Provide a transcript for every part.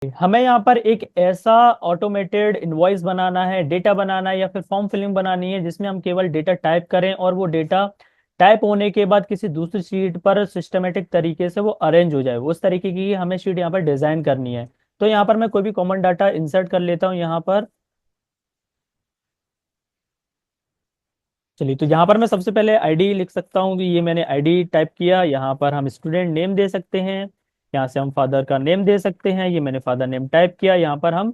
हमें यहाँ पर एक ऐसा ऑटोमेटेड इनवॉइस बनाना है, डेटा बनाना है या फिर फॉर्म फिलिंग बनानी है जिसमें हम केवल डेटा टाइप करें और वो डेटा टाइप होने के बाद किसी दूसरी शीट पर सिस्टमेटिक तरीके से वो अरेंज हो जाए। उस तरीके की हमें शीट यहाँ पर डिजाइन करनी है। तो यहाँ पर मैं कोई भी कॉमन डाटा इंसर्ट कर लेता हूँ यहाँ पर। चलिए, तो यहाँ पर मैं सबसे पहले आईडी लिख सकता हूँ कि ये मैंने आईडी टाइप किया। यहाँ पर हम स्टूडेंट नेम दे सकते हैं, यहाँ से हम फादर का नेम दे सकते हैं, ये मैंने फादर नेम टाइप किया। यहाँ पर हम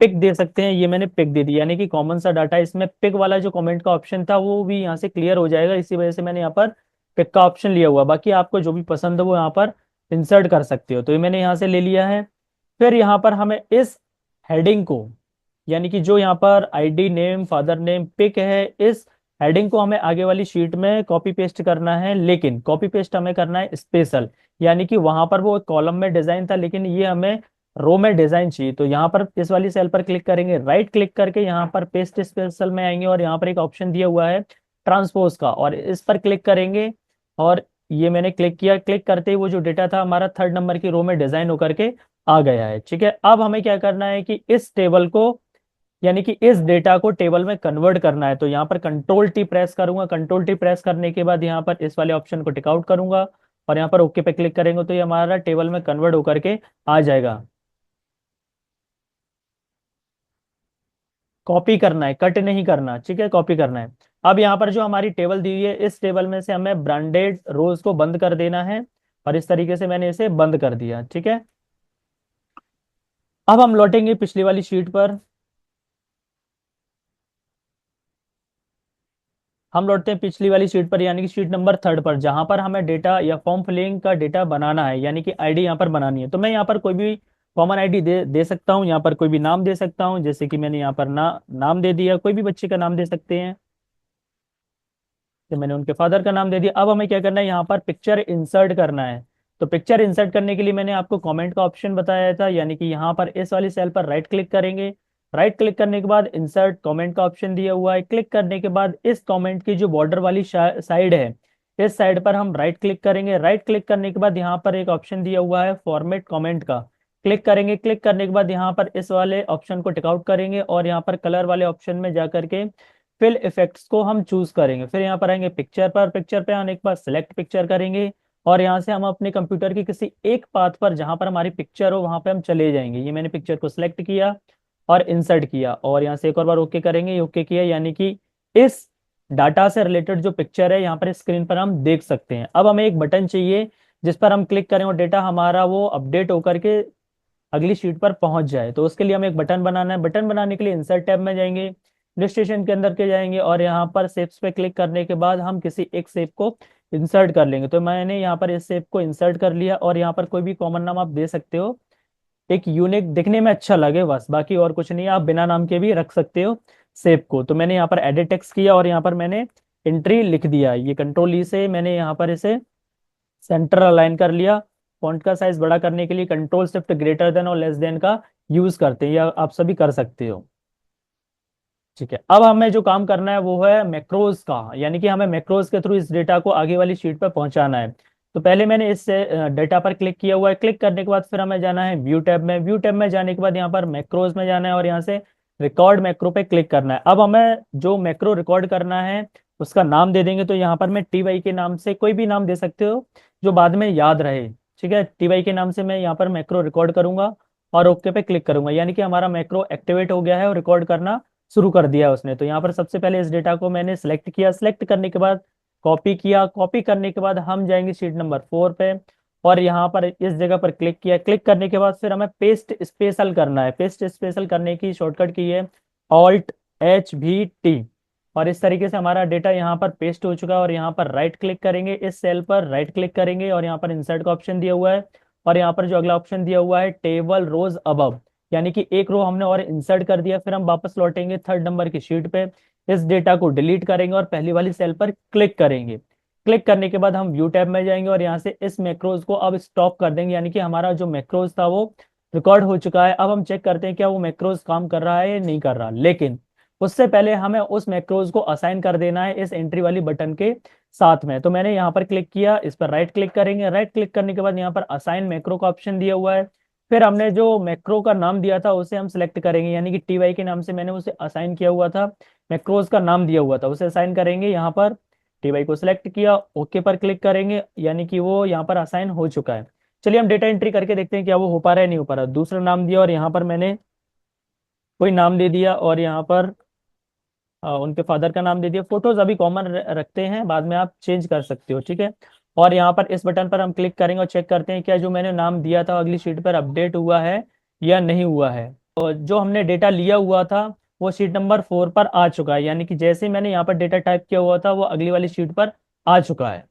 पिक दे सकते हैं, ये मैंने पिक दे दिया, यानी कि कॉमन सा डाटा। इसमें पिक वाला जो कमेंट का ऑप्शन था वो भी यहाँ से क्लियर हो जाएगा, इसी वजह से मैंने यहाँ पर पिक का ऑप्शन लिया हुआ। बाकी आपको जो भी पसंद है वो यहाँ पर इंसर्ट कर सकते हो। तो ये मैंने यहाँ से ले लिया है। फिर यहाँ पर हमें इस हेडिंग को, यानी कि जो यहाँ पर ID name father name pick है, इस हेडिंग को हमें आगे वाली शीट में कॉपी पेस्ट करना है। लेकिन कॉपी पेस्ट हमें करना है स्पेशल, यानी कि वहां पर वो कॉलम में डिजाइन था लेकिन ये हमें रो में डिजाइन चाहिए। तो यहाँ पर इस वाली सेल पर क्लिक करेंगे, राइट क्लिक करके यहाँ पर पेस्ट स्पेशल में आएंगे और यहाँ पर एक ऑप्शन दिया हुआ है ट्रांसपोज का, और इस पर क्लिक करेंगे। और ये मैंने क्लिक किया। क्लिक करते ही वो जो डेटा था हमारा थर्ड नंबर की रो में डिजाइन होकर के आ गया है। ठीक है, अब हमें क्या करना है कि इस टेबल को, यानी कि इस डेटा को टेबल में कन्वर्ट करना है। तो यहाँ पर कंट्रोल टी प्रेस करूंगा। कंट्रोल टी प्रेस करने के बाद यहाँ पर इस वाले ऑप्शन को टिक आउट करूंगा और यहाँ पर ओके पे क्लिक करेंगे तो ये हमारा टेबल में कन्वर्ट होकर के आ जाएगा। कॉपी करना है, कट नहीं करना। ठीक है, कॉपी करना है। अब यहाँ पर जो हमारी टेबल दी हुई है, इस टेबल में से हमें ब्रांडेड रोज को बंद कर देना है और इस तरीके से मैंने इसे बंद कर दिया। ठीक है, अब हम लौटेंगे पिछली वाली शीट पर। हम लौटते हैं पिछली वाली शीट पर, यानी कि शीट नंबर थर्ड पर, जहां पर हमें डेटा या फॉर्म फिलिंग का डेटा बनाना है, यानी कि आईडी यहाँ पर बनानी है। तो मैं यहाँ पर कोई भी कॉमन आईडी दे सकता हूँ। यहाँ पर कोई भी नाम दे सकता हूँ, जैसे कि मैंने यहाँ पर नाम दे दिया। कोई भी बच्चे का नाम दे सकते हैं, तो मैंने उनके फादर का नाम दे दिया। अब हमें क्या करना है, यहाँ पर पिक्चर इंसर्ट करना है। तो पिक्चर इंसर्ट करने के लिए मैंने आपको कमेंट का ऑप्शन बताया था, यानी कि यहाँ पर इस वाली सेल पर राइट क्लिक करेंगे। राइट क्लिक करने के बाद इंसर्ट कमेंट का ऑप्शन दिया हुआ है। क्लिक करने के बाद इस कमेंट की जो बॉर्डर वाली साइड है, इस साइड पर हम राइट क्लिक करेंगे। राइट क्लिक करने के बाद यहाँ पर एक ऑप्शन दिया हुआ है फॉर्मेट कमेंट का, क्लिक करेंगे। क्लिक करने के बाद यहाँ पर इस वाले ऑप्शन को टिक आउट करेंगे और यहाँ पर कलर वाले ऑप्शन में जा करके फिल इफेक्ट्स को हम चूज करेंगे। फिर यहाँ पर आएंगे पिक्चर पर। पिक्चर पे आने के बाद सिलेक्ट पिक्चर करेंगे और यहाँ से हम अपने कंप्यूटर की किसी एक पाथ पर जहां पर हमारी पिक्चर हो वहां पे हम चले जाएंगे। ये मैंने पिक्चर को सिलेक्ट किया और इंसर्ट किया और यहाँ से एक और बार ओके करेंगे। ओके किया, यानी कि इस डाटा से रिलेटेड जो पिक्चर है यहाँ पर स्क्रीन पर हम देख सकते हैं। अब हमें एक बटन चाहिए जिस पर हम क्लिक करें और डेटा हमारा वो अपडेट होकर के अगली शीट पर पहुंच जाए। तो उसके लिए हमें एक बटन बनाना है। बटन बनाने के लिए इंसर्ट टैब में जाएंगे, इलस्ट्रेशन के अंदर के जाएंगे और यहाँ पर शेप्स पे क्लिक करने के बाद हम किसी एक शेप को इंसर्ट कर लेंगे। तो मैंने यहाँ पर इस शेप को इंसर्ट कर लिया और यहाँ पर कोई भी कॉमन नाम आप दे सकते हो, एक यूनिक दिखने में अच्छा लगे बस, बाकी और कुछ नहीं। आप बिना नाम के भी रख सकते हो शेप को। तो मैंने यहाँ पर एडिट टेक्स्ट किया और यहाँ पर मैंने एंट्री लिख दिया। ये कंट्रोल ई से मैंने यहाँ पर इसे सेंटर अलाइन कर लिया। फॉन्ट का साइज बड़ा करने के लिए कंट्रोल शिफ्ट ग्रेटर देन और लेस देन का यूज करते हैं, या आप सभी कर सकते हो। ठीक है, अब हमें जो काम करना है वो है मैक्रोज का, यानी कि हमें मैक्रोज के थ्रू इस डेटा को आगे वाली शीट पर पहुंचाना है। तो पहले मैंने इस डेटा पर क्लिक किया हुआ है। क्लिक करने के बाद फिर हमें जाना है व्यू टैब में। व्यू टैब में जाने के बाद यहाँ पर मैक्रोज में जाना है और यहाँ से रिकॉर्ड मैक्रो पे क्लिक करना है। अब हमें जो मैक्रो रिकॉर्ड करना है उसका नाम दे देंगे। तो यहाँ पर मैं टी वाई के नाम से कोई भी नाम दे सकते हो जो बाद में याद रहे। ठीक है, टी वाई के नाम से मैं यहाँ पर मैक्रो रिकॉर्ड करूंगा और ओके पे क्लिक करूंगा, यानी कि हमारा मैक्रो एक्टिवेट हो गया है और रिकॉर्ड करना शुरू कर दिया उसने। तो यहाँ पर सबसे पहले इस डेटा को मैंने सिलेक्ट किया। सिलेक्ट करने के बाद कॉपी किया। कॉपी करने के बाद हम जाएंगे शीट नंबर 4 पे और यहाँ पर इस जगह पर क्लिक किया। क्लिक करने के बाद फिर हमें पेस्ट स्पेशल करना है। पेस्ट स्पेशल करने की शॉर्टकट की है ऑल्ट एच भी टी, और इस तरीके से हमारा डेटा यहाँ पर पेस्ट हो चुका है। और यहाँ पर राइट क्लिक करेंगे, इस सेल पर राइट क्लिक करेंगे और यहाँ पर इंसर्ट का ऑप्शन दिया हुआ है और यहाँ पर जो अगला ऑप्शन दिया हुआ है टेबल रोज अबव, यानी कि एक रो हमने और इंसर्ट कर दिया। फिर हम वापस लौटेंगे थर्ड नंबर की शीट पे, इस डेटा को डिलीट करेंगे और पहली वाली सेल पर क्लिक करेंगे। क्लिक करने के बाद हम व्यू टैब में जाएंगे और यहाँ से इस मैक्रोज को अब स्टॉप कर देंगे, यानी कि हमारा जो मैक्रोज था वो रिकॉर्ड हो चुका है। अब हम चेक करते हैं क्या वो मैक्रोज काम कर रहा है या नहीं कर रहा। लेकिन उससे पहले हमें उस मैक्रोज को असाइन कर देना है इस एंट्री वाली बटन के साथ में। तो मैंने यहाँ पर क्लिक किया, इस पर राइट क्लिक करेंगे। राइट क्लिक करने के बाद यहाँ पर असाइन मैक्रो का ऑप्शन दिया हुआ है। फिर हमने जो मैक्रो का नाम दिया था उसे हम सिलेक्ट करेंगे, यानी कि टी वाई के नाम से मैंने उसे असाइन किया हुआ था, मैक्रोज का नाम दिया हुआ था, उसे असाइन करेंगे। यहाँ पर टी वाई को सिलेक्ट किया, ओके पर क्लिक करेंगे, यानी कि वो यहाँ पर असाइन हो चुका है। चलिए हम डेटा एंट्री करके देखते हैं क्या वो हो पा रहा है नहीं हो पा रहा। दूसरा नाम दिया और यहाँ पर मैंने कोई नाम दे दिया, और यहाँ पर उनके फादर का नाम दे दिया। फोटोज अभी कॉमन रखते हैं, बाद में आप चेंज कर सकते हो, ठीक है। और यहाँ पर इस बटन पर हम क्लिक करेंगे और चेक करते हैं क्या जो मैंने नाम दिया था अगली शीट पर अपडेट हुआ है या नहीं हुआ है। और जो हमने डेटा लिया हुआ था वो शीट नंबर 4 पर आ चुका है, यानी कि जैसे मैंने यहाँ पर डेटा टाइप किया हुआ था वो अगली वाली शीट पर आ चुका है।